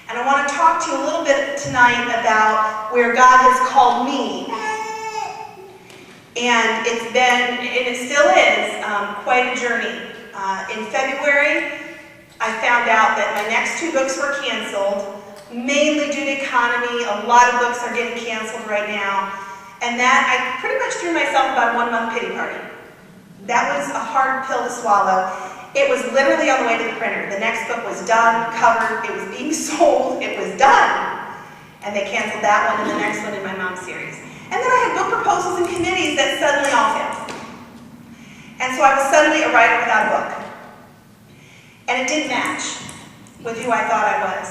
And I want to talk to you a little bit tonight about where God has called me. And it's been, and it still is, quite a journey. In February, I found out that my next 2 books were canceled, mainly due to economy. A lot of books are getting canceled right now. And that, I pretty much threw myself about a 1-month pity party. That was a hard pill to swallow. It was literally on the way to the printer. The next book was done, covered, it was being sold, it was done. And they canceled that one and the next one in my mom's series. And then I had book proposals and committees that suddenly all failed. And so I was suddenly a writer without a book. And it didn't match with who I thought I was.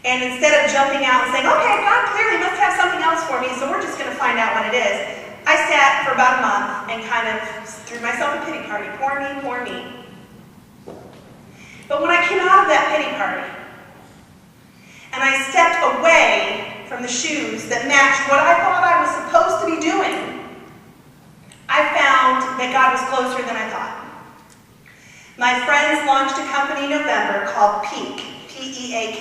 And instead of jumping out and saying, okay, God clearly must have something else for me, so we're just going to find out what it is, I sat for about a month and kind of threw myself a pity party. Poor me, poor me. But when I came out of that pity party, and I stepped away from the shoes that matched what I thought I was supposed to be doing, I found that God was closer than I thought. My friends launched a company in November called PEAK, P-E-A-K,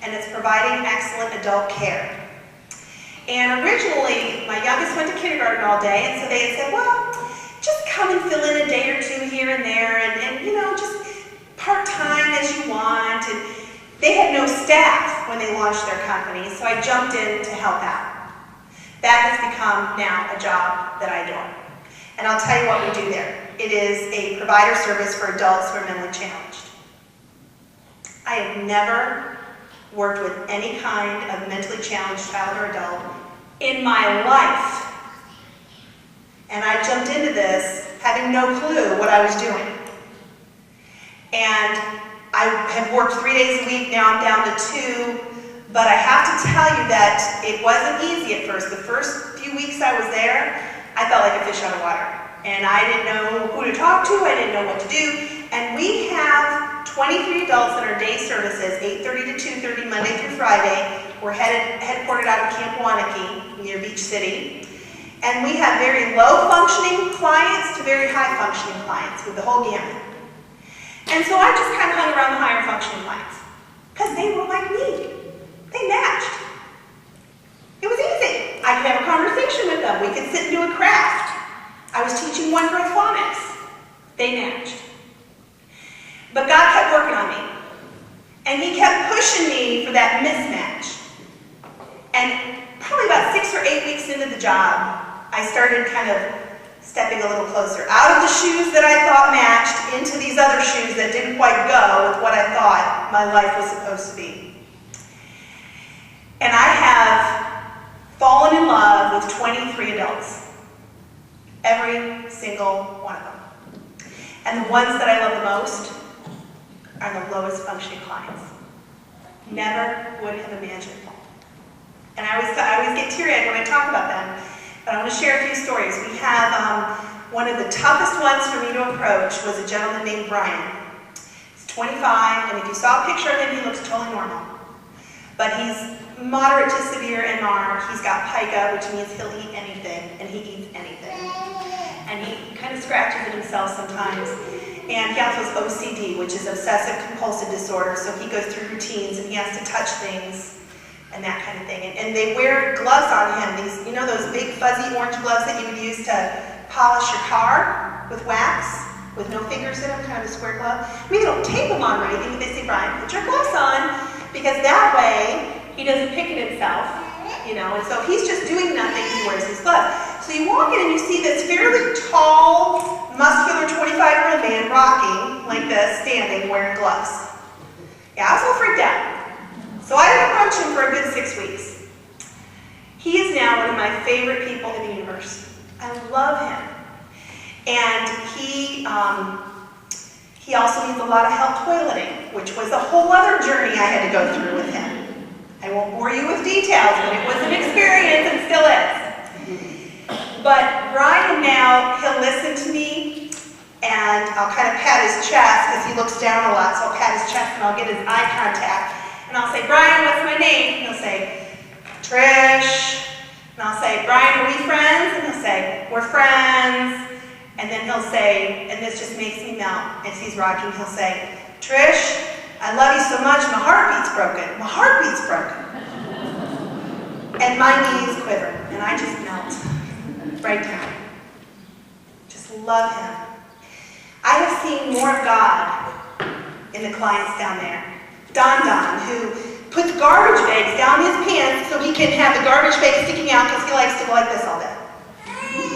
and it's providing excellent adult care. And originally, my youngest went to kindergarten all day, and so they had said, well, just come and fill in a day or 2 here and there, and you know, just part-time as you want. And they had no staff when they launched their company, so I jumped in to help out. That has become now a job that I adore. And I'll tell you what we do there. It is a provider service for adults who are mentally challenged. I have never worked with any kind of mentally challenged child or adult in my life. And I jumped into this having no clue what I was doing. And I have worked 3 days a week, now I'm down to 2. But I have to tell you that it wasn't easy at first. The first few weeks I was there, I felt like a fish out of water. And I didn't know who to talk to, I didn't know what to do. And we have 23 adults in our day services, 8:30 to 2:30, Monday through Friday. We're headquartered out of Camp Wanakee, near Beach City. And we have very low-functioning clients to very high-functioning clients, with the whole gamut. And so I just kind of hung around the higher-functioning clients, because they were like me. They matched. It was easy. I could have a conversation with them. We could sit and do a craft. I was teaching one girl phonics. They matched. But God kept working on me. And He kept pushing me for that mismatch. And probably about 6 or 8 weeks into the job, I started kind of stepping a little closer. Out of the shoes that I thought matched into these other shoes that didn't quite go with what I thought my life was supposed to be. And I have fallen in love with 23 adults. Every single one of them. And the ones that I love the most are the lowest functioning clients. Never would have imagined. And I always get teary-eyed when I talk about them. But I want to share a few stories. We have one of the toughest ones for me to approach was a gentleman named Brian. He's 25, and if you saw a picture of him, he looks totally normal. But he's moderate to severe MR. He's got pica, which means he'll eat anything, and he eats anything. And he kind of scratches at himself sometimes. And he also has OCD, which is obsessive compulsive disorder, so he goes through routines and he has to touch things and that kind of thing. And they wear gloves on him, these, you know, those big fuzzy orange gloves that you would use to polish your car with wax, with no fingers in them, kind of a square glove. I mean, they don't tape them on or anything, but they say, Brian, put your gloves on, because that way he doesn't pick at himself, you know, and so he's just doing nothing, he wears these gloves. So you walk in and you see this fairly tall, muscular 25-year-old man rocking like this, standing, wearing gloves. Yeah, I was a little freaked out. So I didn't approach him for a good 6 weeks. He is now one of my favorite people in the universe. I love him. And he also needs a lot of help toileting, which was a whole other journey I had to go through with him. I won't bore you with details, but it was an experience and still is. But Brian now, he'll listen to me, and I'll kind of pat his chest because he looks down a lot, so I'll pat his chest and I'll get his eye contact. And I'll say, Brian, what's my name? And he'll say, Trish. And I'll say, Brian, are we friends? And he'll say, we're friends. And then he'll say, and this just makes me melt as he's rocking, he'll say, Trish, I I love you so much, my heartbeat's broken. My heartbeat's broken. And my knees quiver, and I just melt right down. Just love him. I have seen more of God in the clients down there. Don, who puts garbage bags down his pants so he can have the garbage bag sticking out because he likes to go like this all day.